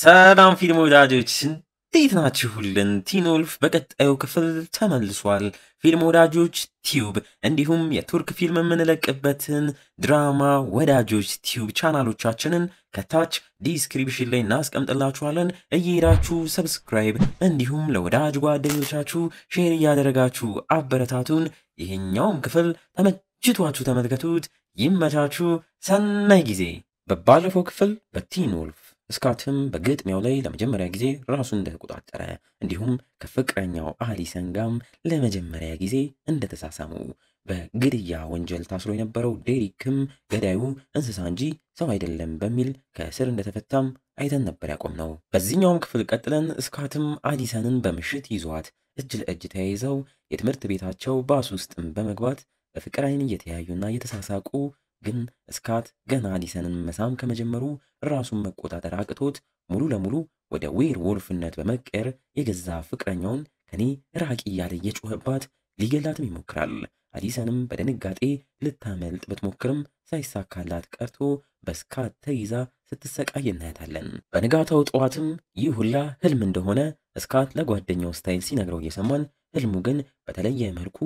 ሰላም ፊልም ወዳጆች እንዴት ናችሁልን? ቲን ወልፍ በቀጣዩ ክፍል ተመልሷል። ፊልም ወዳጆች ቲዩብ እንዲሁም የቱርክ ፊልም የምንለቅበትን ድራማ ወዳጆች ቲዩብ ቻናሎቻችንን ከታች ዲስክሪፕሽን ላይ እናስቀምጥላችኋለን። እየሄዳችሁ ሰብስክራይብ እንዲሁም ለወዳጅ ጓደኞቻችሁ ሼር እያደረጋችሁ አበረታቱን። ይሄኛውም ክፍል ተመችቷችሁ ተመልከቱት። ይመቻችሁ። ሰናይ ጊዜ። በባለፈው ክፍል በቲን ወልፍ ስካትም በግጥሚያው ላይ ለመጀመሪያ ጊዜ ራሱን እንደተቆጣጠረ እንዲሁም ከፍቅረኛው አሊሰን ጋም ለመጀመሪያ ጊዜ እንደተሳሳሙ በግድያ ወንጀል ታስሮ የነበረው ዴሪክም ገዳዩ እንስሳ እንጂ ሰው አይደለም በሚል ከእስር እንደተፈታም አይተን ነበር ያቆምነው። በዚህኛውም ክፍል ቀጥለን ስካትም አሊሰንን በምሽት ይዟት እጅ ለእጅ ተያይዘው የትምህርት ቤታቸው ባስ ውስጥም በመግባት በፍቅር አይን እየተያዩና እየተሳሳቁ ግን ስካት ገና አሊሰንን መሳም ከመጀመሩ ራሱን መቆጣጠር አቅቶት ሙሉ ለሙሉ ወደ ዌር ወልፍነት በመቀየር የገዛ ፍቅረኛውን ከኔ ራቂ እያለ እየጮኸባት ሊገላትም ይሞክራል። አሊሰንም በድንጋጤ ልታመልጥ ብትሞክርም ሳይሳካላት ቀርቶ በስካት ተይዛ ስትሰቃይ እናያታለን። በንጋታው ጠዋትም ይህ ሁላ ህልም እንደሆነ ስካት ለጓደኛው ስታይል ሲነግረው እየሰማን ህልሙ ግን በተለየ መልኩ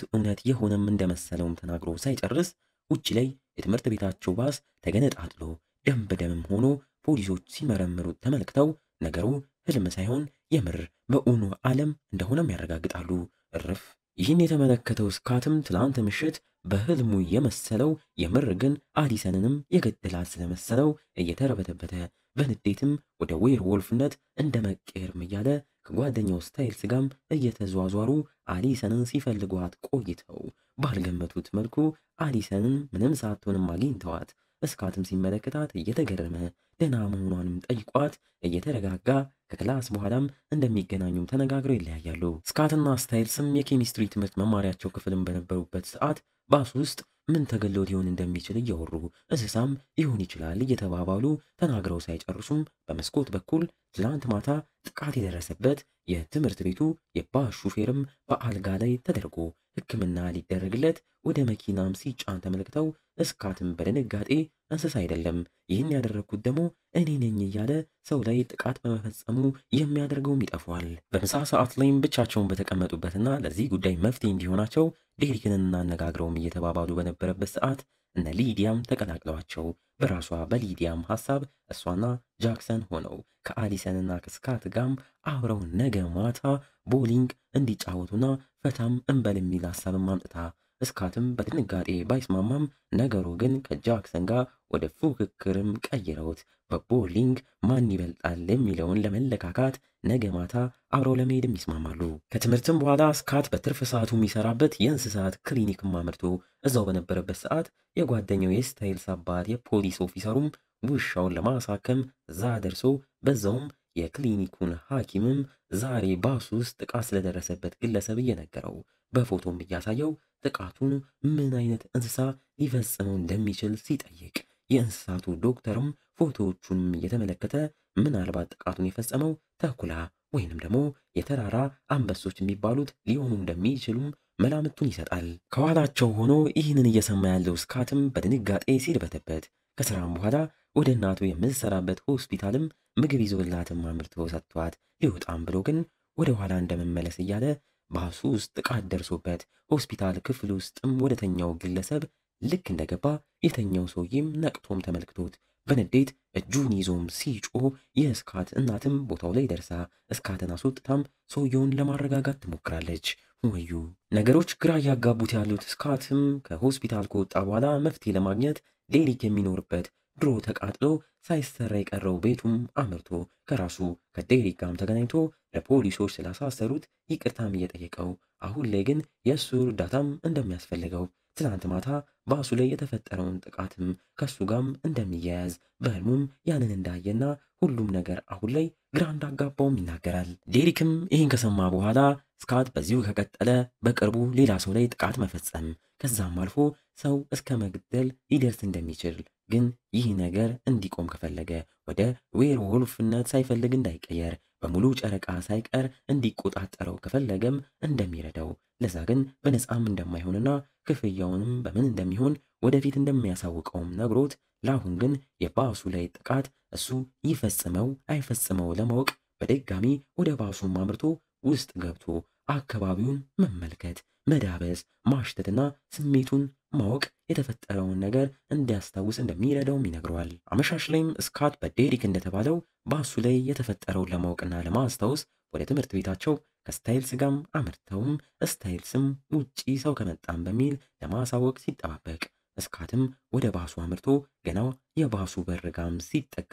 እውነት የሆነም እንደመሰለውም ተናግሮ ሳይጨርስ ውጭ ላይ የትምህርት ቤታቸው ባስ ተገነጣጥሎ ደም በደምም ሆኖ ፖሊሶች ሲመረምሩት ተመልክተው ነገሩ ህልም ሳይሆን የምር በእውኑ ዓለም እንደሆነም ያረጋግጣሉ። እርፍ። ይህን የተመለከተው ስካትም ትላንት ምሽት በህልሙ የመሰለው የምር ግን አሊሰንንም የገደላት ስለመሰለው እየተረበተበተ በንዴትም ወደ ዌር ወልፍነት እንደመቀየርም እያለ ከጓደኛው ስታይልስ ጋም እየተዟዟሩ አሊሰንን ሲፈልጓት ቆይተው ባልገመቱት መልኩ አሊሰንን ምንም ሳትሆንም አግኝተዋት ስካትም ሲመለከታት እየተገረመ ደህና መሆኗንም ጠይቋት እየተረጋጋ ከክላስ በኋላም እንደሚገናኙም ተነጋግረው ይለያያሉ። ስካትና ስታይልስም የኬሚስትሪ ትምህርት መማሪያቸው ክፍልም በነበሩበት ሰዓት ባስ ውስጥ ምን ተገሎት ሊሆን እንደሚችል እያወሩ እንስሳም ሊሆን ይችላል እየተባባሉ ተናግረው ሳይጨርሱም በመስኮት በኩል ትላንት ማታ ጥቃት የደረሰበት የትምህርት ቤቱ የባስ ሹፌርም በአልጋ ላይ ተደርጎ ሕክምና ሊደረግለት ወደ መኪናም ሲጫን ተመልክተው ስካትም በድንጋጤ እንስሳ አይደለም ይህን ያደረግኩት ደግሞ እኔ ነኝ እያለ ሰው ላይ ጥቃት በመፈጸሙ የሚያደርገውም ይጠፋዋል። በምሳ ሰዓት ላይም ብቻቸውን በተቀመጡበትና ለዚህ ጉዳይ መፍትሄ እንዲሆናቸው ዴሪክን እናነጋግረውም እየተባባሉ በነበረበት ሰዓት እነ ሊዲያም ተቀላቅለዋቸው በራሷ በሊዲያም ሐሳብ እሷና ጃክሰን ሆነው ከአሊሰንና ከስካት ጋም አብረው ነገ ማታ ቦሊንግ እንዲጫወቱና ፈታም እንበል የሚል ሐሳብም አምጥታ ስካትም በድንጋጤ ባይስማማም ነገሩ ግን ከጃክሰን ጋር ወደ ፉክክርም ቀይረውት በቦሊንግ ማን ይበልጣል የሚለውን ለመለካካት ነገ ማታ አብረው ለመሄድም ይስማማሉ። ከትምህርትም በኋላ ስካት በትርፍ ሰዓቱ የሚሰራበት የእንስሳት ክሊኒክም አምርቶ እዛው በነበረበት ሰዓት የጓደኛው የስታይልስ አባት የፖሊስ ኦፊሰሩም ውሻውን ለማሳከም እዛ ደርሶ በዛውም የክሊኒኩን ሐኪምም ዛሬ ባስ ውስጥ ጥቃት ስለደረሰበት ግለሰብ እየነገረው በፎቶም እያሳየው ጥቃቱን ምን አይነት እንስሳ ሊፈጽመው እንደሚችል ሲጠይቅ የእንስሳቱ ዶክተርም ፎቶዎቹንም እየተመለከተ ምናልባት ጥቃቱን የፈጸመው ተኩላ ወይንም ደግሞ የተራራ አንበሶች የሚባሉት ሊሆኑ እንደሚችሉም መላምቱን ይሰጣል። ከኋላቸው ሆኖ ይህንን እየሰማ ያለው ስካትም በድንጋጤ ሲርበተበት ከስራም በኋላ ወደ እናቱ የምትሰራበት ሆስፒታልም ምግብ ይዞላትም አምርቶ ሰጥቷት ሊወጣም ብሎ ግን ወደ ኋላ እንደመመለስ እያለ ባሱ ውስጥ ጥቃት ደርሶበት ሆስፒታል ክፍል ውስጥም ወደተኛው ግለሰብ ልክ እንደገባ የተኛው ሰውዬም ነቅቶም ተመልክቶት በንዴት እጁን ይዞም ሲጮህ የስካት እናትም ቦታው ላይ ደርሳ ስካትን አስወጥታም ሰውየውን ለማረጋጋት ትሞክራለች። ወዩ ነገሮች ግራ እያጋቡት ያሉት ስካትም ከሆስፒታል ከወጣ በኋላ መፍትሄ ለማግኘት ዴሪክ የሚኖርበት ድሮ ተቃጥሎ ሳይሰራ የቀረው ቤቱም አምርቶ ከራሱ ከዴሪክ ጋርም ተገናኝቶ ለፖሊሶች ስላሳሰሩት ይቅርታም እየጠየቀው አሁን ላይ ግን የእሱ እርዳታም እንደሚያስፈልገው ትናንት ማታ ባሱ ላይ የተፈጠረውን ጥቃትም ከሱ ጋርም እንደሚያያዝ በህልሙም ያንን እንዳየና ሁሉም ነገር አሁን ላይ ግራ እንዳጋባውም ይናገራል። ዴሪክም ይህን ከሰማ በኋላ ስካት በዚሁ ከቀጠለ በቅርቡ ሌላ ሰው ላይ ጥቃት መፈጸም ከዛም አልፎ ሰው እስከ መግደል ሊደርስ እንደሚችል ግን ይህ ነገር እንዲቆም ከፈለገ ወደ ዌር ወልፍነት ሳይፈልግ እንዳይቀየር በሙሉ ጨረቃ ሳይቀር እንዲቆጣጠረው ከፈለገም እንደሚረዳው ለዛ ግን በነፃም እንደማይሆንና ክፍያውንም በምን እንደሚሆን ወደፊት እንደሚያሳውቀውም ነግሮት ለአሁን ግን የባሱ ላይ ጥቃት እሱ ይፈጽመው አይፈጽመው ለማወቅ በድጋሚ ወደ ባሱም አምርቶ ውስጥ ገብቶ አካባቢውን መመልከት፣ መዳበስ፣ ማሽተትና ስሜቱን ማወቅ የተፈጠረውን ነገር እንዲያስታውስ እንደሚረዳውም ይነግረዋል። አመሻሽ ላይም ስካት በዴሪክ እንደተባለው ባሱ ላይ የተፈጠረውን ለማወቅና ለማስታወስ ወደ ትምህርት ቤታቸው ከስታይልስ ጋርም አምርተውም ስታይልስም ውጪ ሰው ከመጣም በሚል ለማሳወቅ ሲጠባበቅ ስካትም ወደ ባሱ አምርቶ ገና የባሱ በርጋም ሲጠጋ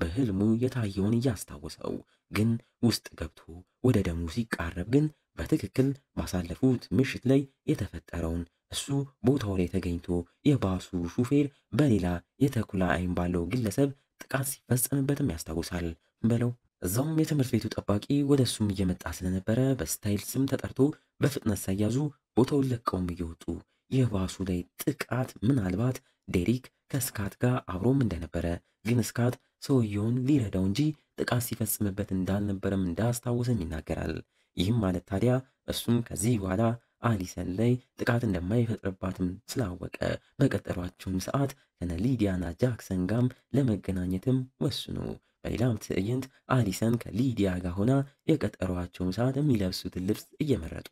በህልሙ የታየውን እያስታወሰው ግን ውስጥ ገብቶ ወደ ደሙ ሲቃረብ ግን በትክክል ባሳለፉት ምሽት ላይ የተፈጠረውን እሱ ቦታው ላይ ተገኝቶ የባሱ ሹፌር በሌላ የተኩላ አይን ባለው ግለሰብ ጥቃት ሲፈጸምበትም ያስታውሳል በለው። እዛውም የትምህርት ቤቱ ጠባቂ ወደ እሱም እየመጣ ስለነበረ በስታይል ስም ተጠርቶ በፍጥነት ሳያዙ ቦታውን ለቀውም እየወጡ የባሱ ላይ ጥቃት ምናልባት ዴሪክ ከስካት ጋር አብሮም እንደነበረ ግን ስካት ሰውየውን ሊረዳው እንጂ ጥቃት ሲፈጽምበት እንዳልነበረም እንዳስታወሰም ይናገራል። ይህም ማለት ታዲያ እሱም ከዚህ በኋላ አሊሰን ላይ ጥቃት እንደማይፈጥርባትም ስላወቀ በቀጠሯቸውም ሰዓት ከነ ሊዲያና ጃክሰን ጋርም ለመገናኘትም ወስኖ በሌላም ትዕይንት አሊሰን ከሊዲያ ጋር ሆና የቀጠሯቸውን ሰዓት የሚለብሱትን ልብስ እየመረጡ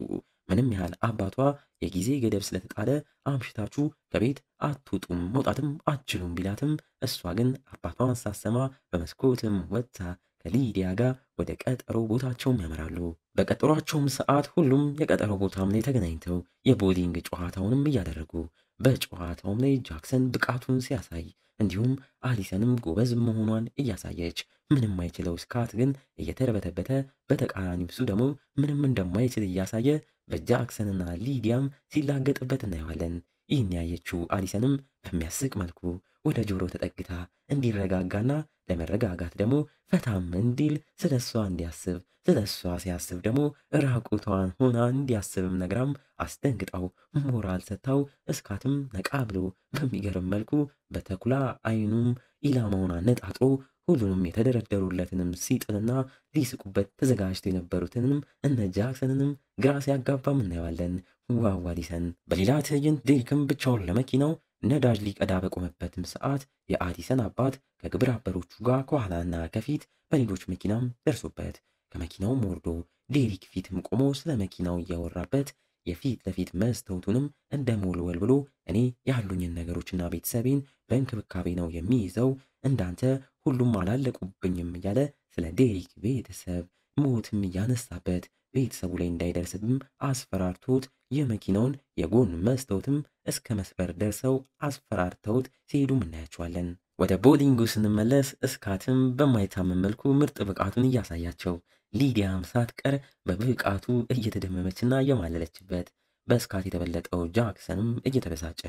ምንም ያህል አባቷ የጊዜ ገደብ ስለተጣለ አምሽታችሁ ከቤት አትውጡም መውጣትም አትችሉም ቢላትም እሷ ግን አባቷን ሳሰማ በመስኮትም ወጥታ ከሊዲያ ጋር ወደ ቀጠሮ ቦታቸውም ያመራሉ። በቀጠሯቸውም ሰዓት ሁሉም የቀጠሮ ቦታም ላይ ተገናኝተው የቦሊንግ ጨዋታውንም እያደረጉ በጨዋታውም ላይ ጃክሰን ብቃቱን ሲያሳይ እንዲሁም አሊሰንም ጎበዝ መሆኗን እያሳየች ምንም አይችለው ስካት ግን እየተረበተበተ በተቃራኒው እሱ ደግሞ ምንም እንደማይችል እያሳየ በጃክሰንና ሊዲያም ሲላገጥበት እናየዋለን። ይህን ያየችው አሊሰንም በሚያስቅ መልኩ ወደ ጆሮ ተጠግታ እንዲረጋጋና ለመረጋጋት ደግሞ ፈታም እንዲል ስለሷ እንዲያስብ ስለሷ ሲያስብ ደግሞ ራቁቷን ሆና እንዲያስብም ነግራም አስደንግጣው ሞራል ሰጥታው እስካትም ነቃ ብሎ በሚገርም መልኩ በተኩላ አይኑም ኢላማውን አነጣጥሮ ሁሉንም የተደረደሩለትንም ሲጥልና ሊስቁበት ተዘጋጅተው የነበሩትንም እነ ጃክሰንንም ግራ ሲያጋባም እናየዋለን። ዋው አሊሰን። በሌላ ትዕይንት ዴሪክም ብቻውን ለመኪናው ነዳጅ ሊቀዳ በቆመበትም ሰዓት የአሊሰን አባት ከግብረ አበሮቹ ጋር ከኋላና ከፊት በሌሎች መኪናም ደርሶበት ከመኪናውም ወርዶ ዴሪክ ፊትም ቆሞ ስለ መኪናው እያወራበት የፊት ለፊት መስታወቱንም እንደ ሞልወል ብሎ እኔ ያሉኝን ነገሮችና ቤተሰቤን በእንክብካቤ ነው የሚይዘው እንዳንተ ሁሉም አላለቁብኝም እያለ ስለ ዴሪክ ቤተሰብ ሞትም እያነሳበት ቤተሰቡ ላይ እንዳይደርስብም አስፈራርቶት የመኪናውን የጎን መስታወትም እስከ መስበር ደርሰው አስፈራርተውት ሲሄዱም እናያቸዋለን። ወደ ቦሊንጉ ስንመለስ እስካትም በማይታመን መልኩ ምርጥ ብቃቱን እያሳያቸው ሊዲያም ሳትቀር በብቃቱ እየተደመመችና እየማለለችበት በእስካት የተበለጠው ጃክሰንም እየተበሳጨ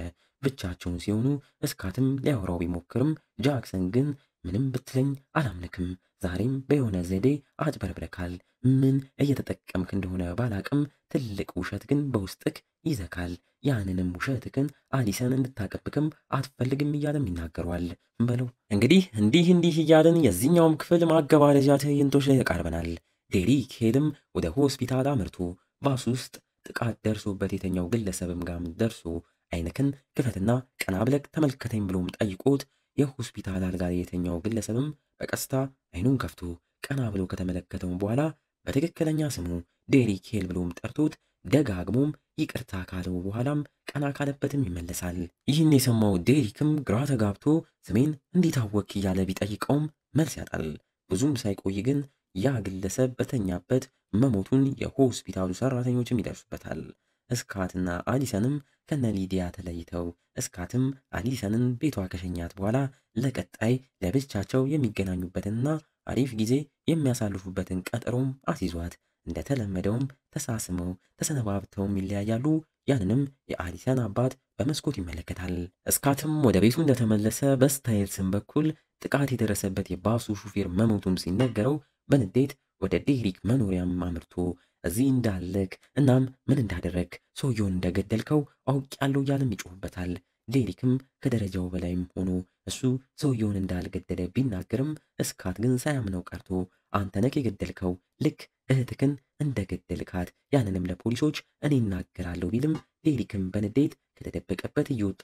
ብቻቸውን ሲሆኑ እስካትም ሊያወራው ቢሞክርም ጃክሰን ግን ምንም ብትለኝ አላምንክም፣ ዛሬም በየሆነ ዘዴ አጭበርብረካል፣ ምን እየተጠቀምክ እንደሆነ ባላቅም ትልቅ ውሸት ግን በውስጥክ ይዘካል፣ ያንንም ውሸትክን አሊሰን እንድታቀብክም አትፈልግም እያለም ይናገረዋል በለው። እንግዲህ እንዲህ እያለን የዚህኛውም ክፍል ማገባደጃ ትዕይንቶች ላይ ተቃርበናል። ዴሪክ ሄድም ወደ ሆስፒታል አምርቶ ባስ ውስጥ ጥቃት ደርሶበት የተኛው ግለሰብም ጋም ደርሶ አይንክን ክፈትና ቀና ብለክ ተመልከተኝ ብሎም ጠይቆት የሆስፒታል አልጋ ላይ የተኛው ግለሰብም በቀስታ አይኑን ከፍቶ ቀና ብሎ ከተመለከተው በኋላ በትክክለኛ ስሙ ዴሪክ ሄል ብሎም ጠርቶት ደጋግሞም ይቅርታ ካለው በኋላም ቀና ካለበትም ይመለሳል። ይህን የሰማው ዴሪክም ግራ ተጋብቶ ስሜን እንዴት አወክ እያለ ቢጠይቀውም መልስ ያጣል። ብዙም ሳይቆይ ግን ያ ግለሰብ በተኛበት መሞቱን የሆስፒታሉ ሰራተኞችም ይደርሱበታል። እስካትና አሊሰንም ከነ ሊዲያ ተለይተው እስካትም አሊሰንን ቤቷ ከሸኛት በኋላ ለቀጣይ ለብቻቸው የሚገናኙበትንና አሪፍ ጊዜ የሚያሳልፉበትን ቀጠሮም አስይዟት እንደተለመደውም ተሳስመው ተሰነባብተውም ይለያያሉ። ያንንም የአሊሰን አባት በመስኮት ይመለከታል። እስካትም ወደ ቤቱ እንደተመለሰ በስታይልስም በኩል ጥቃት የደረሰበት የባሱ ሹፌር መሞቱን ሲነገረው በንዴት ወደ ዴሪክ መኖሪያም አምርቶ እዚህ እንዳለክ እናም ምን እንዳደረግ ሰውየውን እንደገደልከው አውቄያለሁ እያለም ይጮህበታል። ዴሪክም ከደረጃው በላይም ሆኖ እሱ ሰውየውን እንዳልገደለ ቢናገርም እስካት ግን ሳያምነው ቀርቶ አንተ ነህ የገደልከው፣ ልክ እህትክን እንደገደልካት ያንንም ለፖሊሶች እኔ እናገራለሁ ቢልም ዴሪክም በንዴት ከተደበቀበት እየወጣ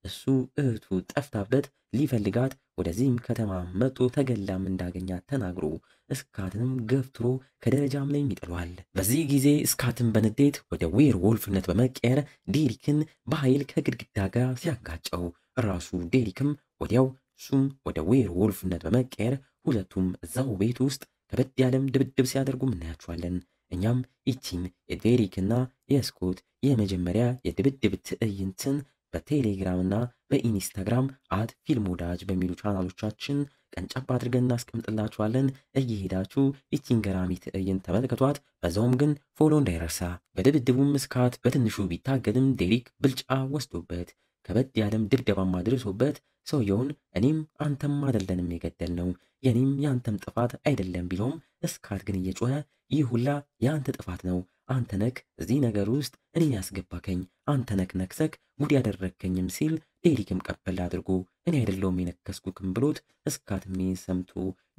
እሱ እህቱ ጠፍታበት ሊፈልጋት ወደዚህም ከተማ መጥቶ ተገላም እንዳገኛት ተናግሮ ስካትንም ገፍትሮ ከደረጃም ላይ ይጥሏል። በዚህ ጊዜ ስካትን በንዴት ወደ ዌር ወልፍነት በመቀየር ዴሪክን በኃይል ከግድግዳ ጋር ሲያጋጨው ራሱ ዴሪክም ወዲያው እሱም ወደ ዌር ወልፍነት በመቀየር ሁለቱም እዛው ቤት ውስጥ ከበድ ያለም ድብድብ ሲያደርጉ እናያቸዋለን። እኛም ይቺን የዴሪክና የስኮት የመጀመሪያ የድብድብ ትዕይንትን በቴሌግራም እና በኢንስታግራም ፊልም ወዳጅ በሚሉ ቻናሎቻችን ቀንጨብ አድርገን እናስቀምጥላችኋለን። እየሄዳችሁ ይቺን ገራሚ ትዕይንት ተመልከቷት። በዛውም ግን ፎሎ እንዳይረሳ። በድብድቡም ስካት በትንሹ ቢታገድም ዴሪክ ብልጫ ወስዶበት ከበድ ያለም ድብደባም አድርሶበት ሰውየውን እኔም አንተም አይደለንም የገደል ነው የኔም ያንተም ጥፋት አይደለም ቢለውም ስካት ግን እየጮኸ ይህ ሁላ ያንተ ጥፋት ነው፣ አንተ ነክ እዚህ ነገር ውስጥ እኔን ያስገባከኝ፣ አንተ ነክ ነክሰክ ጉድ ያደረከኝም ሲል ዴሪክም ቀበል አድርጎ እኔ አይደለሁም የነከስኩክም ብሎት ስካትም ሰምቶ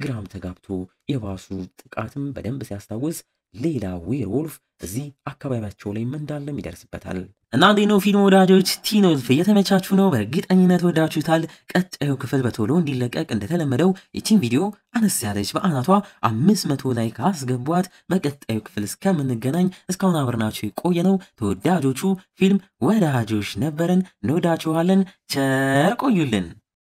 ግራም ተጋብቶ የባሱ ጥቃትም በደንብ ሲያስታውስ ሌላ ዌር ወልፍ እዚህ አካባቢያቸው ላይ እንዳለም ይደርስበታል። እና እንዴት ነው ፊልም ወዳጆች? ቲን ወልፍ እየተመቻችሁ ነው? በእርግጠኝነት ወዳችሁታል። ቀጣዩ ክፍል በቶሎ እንዲለቀቅ እንደተለመደው ይቺን ቪዲዮ አነስ ያለች በአናቷ 500 ላይክ አስገቧት። በቀጣዩ ክፍል እስከምንገናኝ እስካሁን አብረናችሁ የቆየነው ተወዳጆቹ ፊልም ወዳጆች ነበርን። እንወዳችኋለን። ቸር ቆዩልን።